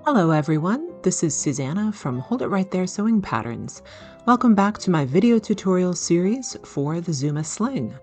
Hello everyone, this is Susanna from Hold It Right There Sewing Patterns. Welcome back to my video tutorial series for the Zuma Sling.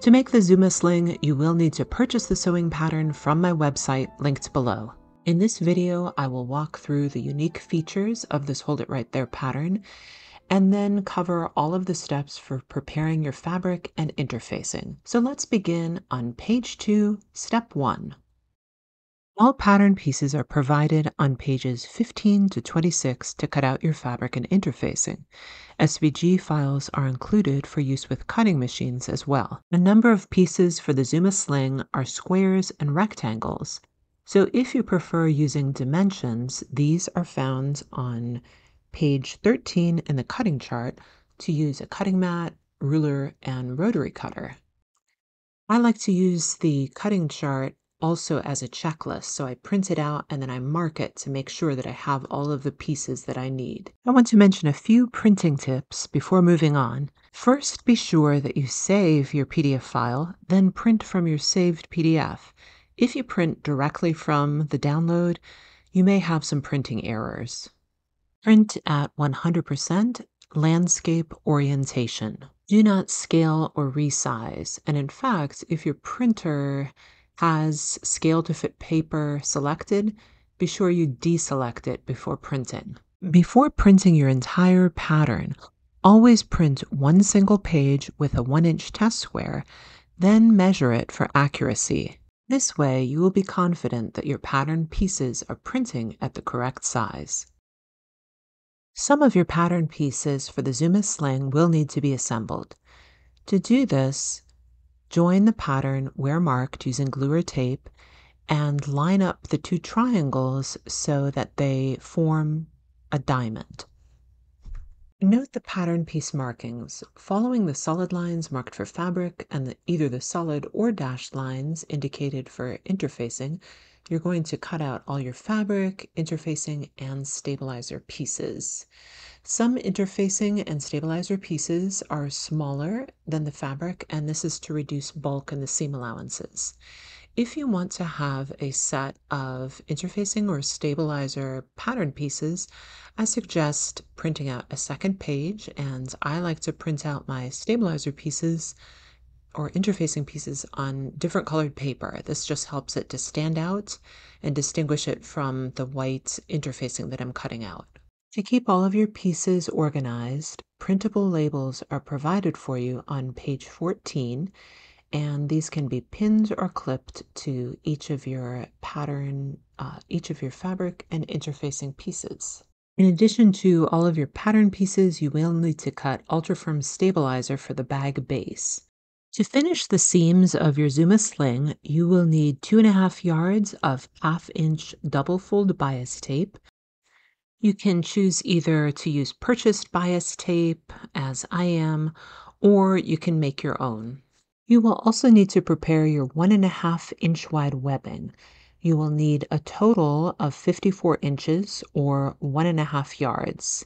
To make the Zuma Sling, you will need to purchase the sewing pattern from my website linked below. In this video, I will walk through the unique features of this Hold It Right There pattern and then cover all of the steps for preparing your fabric and interfacing. So let's begin on page 2, step 1. All pattern pieces are provided on pages 15 to 26 to cut out your fabric and interfacing. SVG files are included for use with cutting machines as well. A number of pieces for the Zuma Sling are squares and rectangles. So if you prefer using dimensions, these are found on page 13 in the cutting chart to use a cutting mat, ruler, and rotary cutter. I like to use the cutting chart also as a checklist. So I print it out and then I mark it to make sure that I have all of the pieces that I need. I want to mention a few printing tips before moving on. First, be sure that you save your PDF file, then print from your saved PDF. If you print directly from the download, you may have some printing errors. Print at 100% landscape orientation. Do not scale or resize. And in fact, if your printer has scale to fit paper selected, be sure you deselect it before printing. Before printing your entire pattern, always print one single page with a 1-inch test square, then measure it for accuracy. This way, you will be confident that your pattern pieces are printing at the correct size. Some of your pattern pieces for the Zuma Sling will need to be assembled. To do this, join the pattern where marked using glue or tape and line up the two triangles so that they form a diamond. Note the pattern piece markings. Following the solid lines marked for fabric and either the solid or dashed lines indicated for interfacing, you're going to cut out all your fabric, interfacing, and stabilizer pieces. Some interfacing and stabilizer pieces are smaller than the fabric, and this is to reduce bulk in the seam allowances. If you want to have a set of interfacing or stabilizer pattern pieces, I suggest printing out a second page, and I like to print out my stabilizer pieces or interfacing pieces on different colored paper. This just helps it to stand out and distinguish it from the white interfacing that I'm cutting out. To keep all of your pieces organized, printable labels are provided for you on page 14, and these can be pinned or clipped to each of your pattern, each of your fabric and interfacing pieces. In addition to all of your pattern pieces, you will need to cut ultra-firm stabilizer for the bag base. To finish the seams of your Zuma Sling, you will need 2.5 yards of 1/2-inch double fold bias tape. You can choose either to use purchased bias tape, as I am, or you can make your own. You will also need to prepare your 1.5-inch wide webbing. You will need a total of 54 inches or 1.5 yards.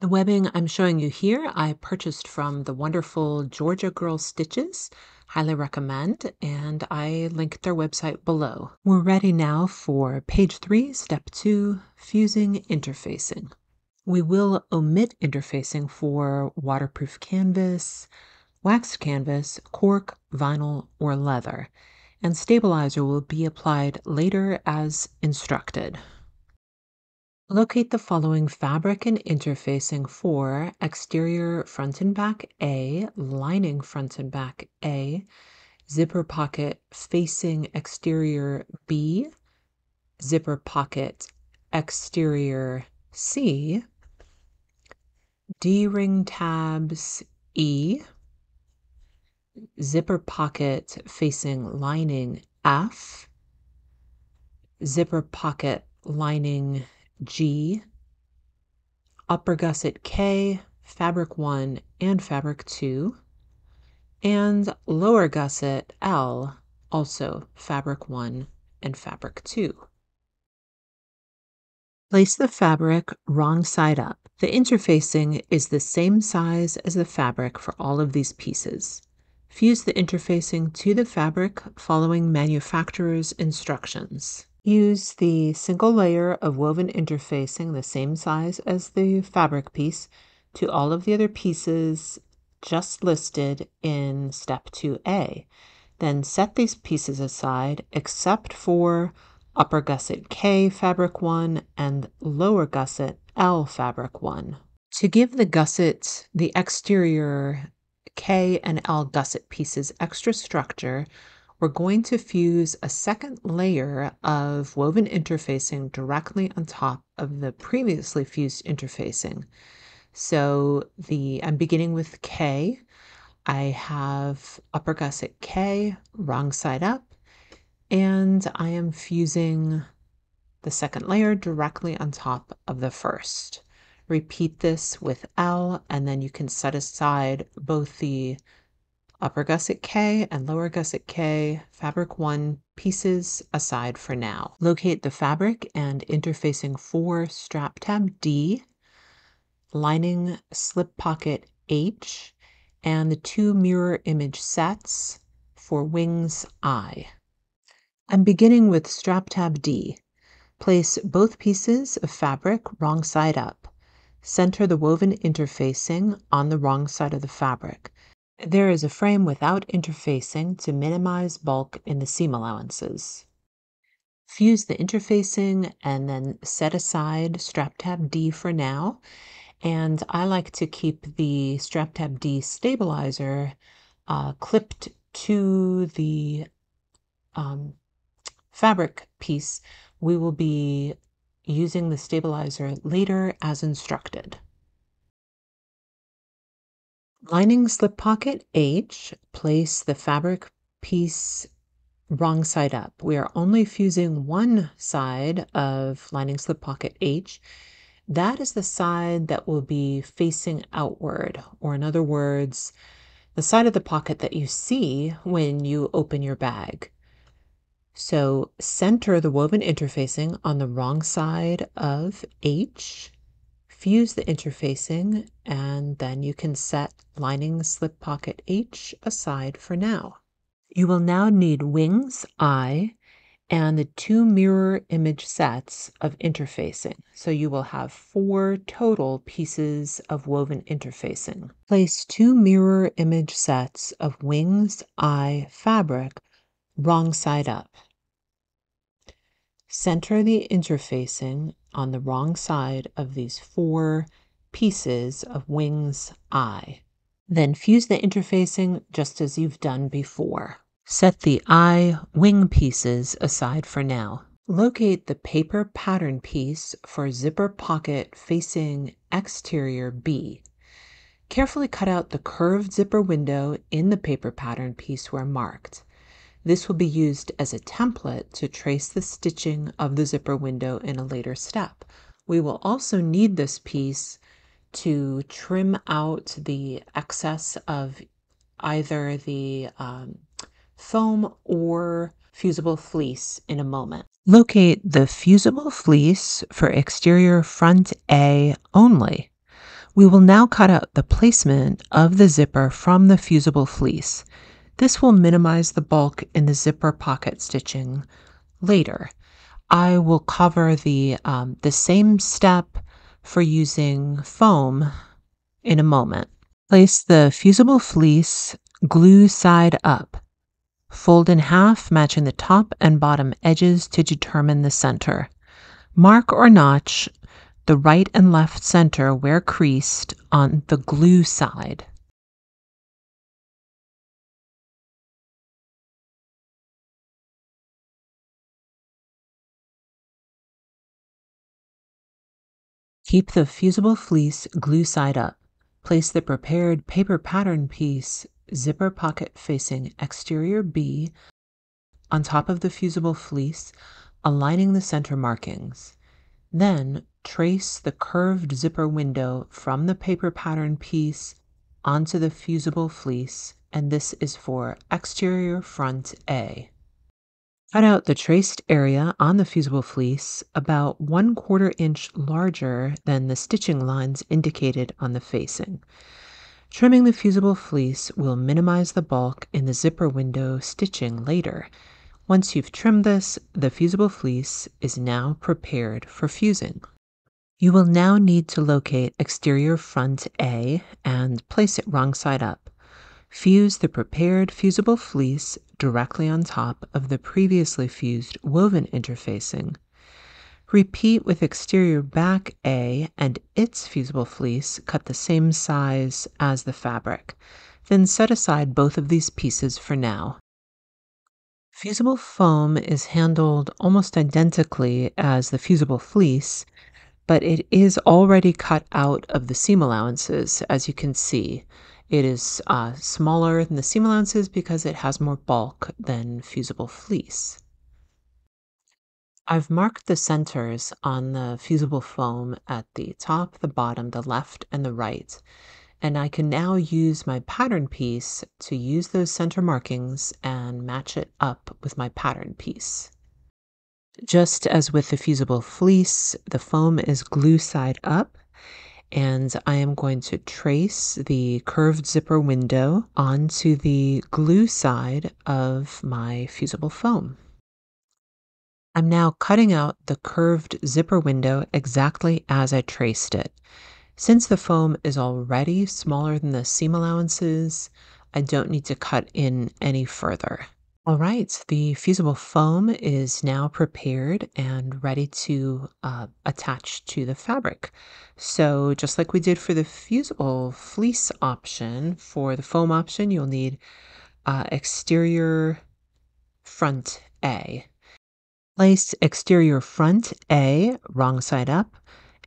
The webbing I'm showing you here, I purchased from the wonderful Georgia Girl Stitches. Highly recommend, and I linked their website below. We're ready now for page 3, step 2, fusing interfacing. We will omit interfacing for waterproof canvas, waxed canvas, cork, vinyl, or leather, and stabilizer will be applied later as instructed. Locate the following fabric and interfacing for exterior front and back A, lining front and back A, zipper pocket facing exterior B, zipper pocket exterior C, D-ring tabs E, zipper pocket facing lining F, zipper pocket lining G, upper gusset K, fabric 1 and fabric 2, and lower gusset L, also fabric 1 and fabric 2. Place the fabric wrong side up. The interfacing is the same size as the fabric for all of these pieces. Fuse the interfacing to the fabric following manufacturer's instructions. Use the single layer of woven interfacing, the same size as the fabric piece, to all of the other pieces just listed in step 2A. Then set these pieces aside except for upper gusset K fabric 1 and lower gusset L fabric 1. To give the gusset, the exterior K and L gusset pieces extra structure, we're going to fuse a second layer of woven interfacing directly on top of the previously fused interfacing. So I'm beginning with K. I have upper gusset K, wrong side up, and I am fusing the second layer directly on top of the first. Repeat this with L, and then you can set aside both the upper gusset K and lower gusset K fabric 1 pieces aside for now. Locate the fabric and interfacing 4 strap tab D, lining slip pocket H, and the 2 mirror image sets for wings I. I'm beginning with strap tab D. Place both pieces of fabric wrong side up. Center the woven interfacing on the wrong side of the fabric. There is a frame without interfacing to minimize bulk in the seam allowances. Fuse the interfacing and then set aside strap tab D for now. And I like to keep the strap tab D stabilizer clipped to the fabric piece. We will be using the stabilizer later as instructed. Lining slip pocket H, place the fabric piece wrong side up. We are only fusing one side of lining slip pocket H. That is the side that will be facing outward, or in other words, the side of the pocket that you see when you open your bag. So center the woven interfacing on the wrong side of H, fuse the interfacing, and then you can set lining slip pocket H aside for now. You will now need wings I and the 2 mirror image sets of interfacing. So you will have 4 total pieces of woven interfacing. Place 2 mirror image sets of wings I fabric wrong side up. Center the interfacing on the wrong side of these 4 pieces of wings I. Then fuse the interfacing just as you've done before. Set the I wing pieces aside for now. Locate the paper pattern piece for zipper pocket facing exterior B. Carefully cut out the curved zipper window in the paper pattern piece where marked. This will be used as a template to trace the stitching of the zipper window in a later step. We will also need this piece to trim out the excess of either the foam or fusible fleece in a moment. Locate the fusible fleece for exterior front A only. We will now cut out the placement of the zipper from the fusible fleece. This will minimize the bulk in the zipper pocket stitching later. I will cover the same step for using foam in a moment. Place the fusible fleece glue side up. Fold in half, matching the top and bottom edges to determine the center. Mark or notch the right and left center where creased on the glue side. Keep the fusible fleece glue side up. Place the prepared paper pattern piece, zipper pocket facing exterior B, on top of the fusible fleece, aligning the center markings. Then trace the curved zipper window from the paper pattern piece onto the fusible fleece, and this is for exterior front A. Cut out the traced area on the fusible fleece about 1/4 inch larger than the stitching lines indicated on the facing. Trimming the fusible fleece will minimize the bulk in the zipper window stitching later. Once you've trimmed this, the fusible fleece is now prepared for fusing. You will now need to locate exterior front A and place it wrong side up. Fuse the prepared fusible fleece directly on top of the previously fused woven interfacing. Repeat with exterior back A and its fusible fleece cut the same size as the fabric. Then set aside both of these pieces for now. Fusible foam is handled almost identically as the fusible fleece, but it is already cut out of the seam allowances, as you can see. It is smaller than the seam allowances because it has more bulk than fusible fleece. I've marked the centers on the fusible foam at the top, the bottom, the left, and the right. And I can now use my pattern piece to use those center markings and match it up with my pattern piece. Just as with the fusible fleece, the foam is glue side up, and I am going to trace the curved zipper window onto the glue side of my fusible foam. I'm now cutting out the curved zipper window exactly as I traced it. Since the foam is already smaller than the seam allowances, I don't need to cut in any further. All right, the fusible foam is now prepared and ready to attach to the fabric. So just like we did for the fusible fleece option, for the foam option, you'll need exterior front A. Place exterior front A wrong side up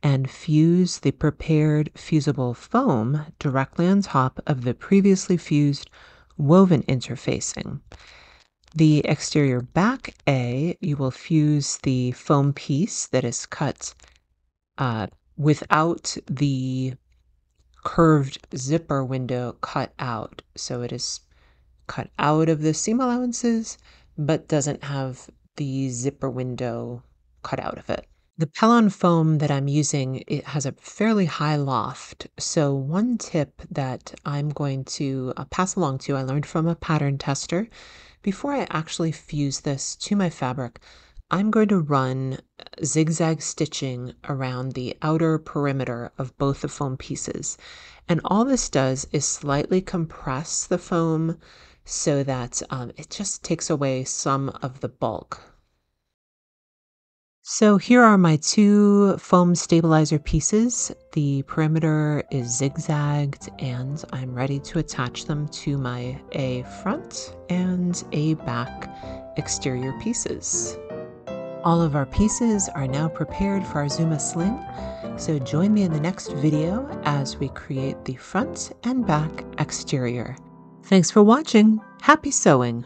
and fuse the prepared fusible foam directly on top of the previously fused woven interfacing. The exterior back A, you will fuse the foam piece that is cut without the curved zipper window cut out. So it is cut out of the seam allowances, but doesn't have the zipper window cut out of it. The Pellon foam that I'm using, it has a fairly high loft. So one tip that I'm going to pass along to, I learned from a pattern tester. Before I actually fuse this to my fabric, I'm going to run zigzag stitching around the outer perimeter of both the foam pieces. And all this does is slightly compress the foam so that it just takes away some of the bulk. So here are my two foam stabilizer pieces. The perimeter is zigzagged and I'm ready to attach them to my A front and A back exterior pieces. All of our pieces are now prepared for our Zuma Sling, so join me in the next video as we create the front and back exterior. Thanks for watching. Happy sewing!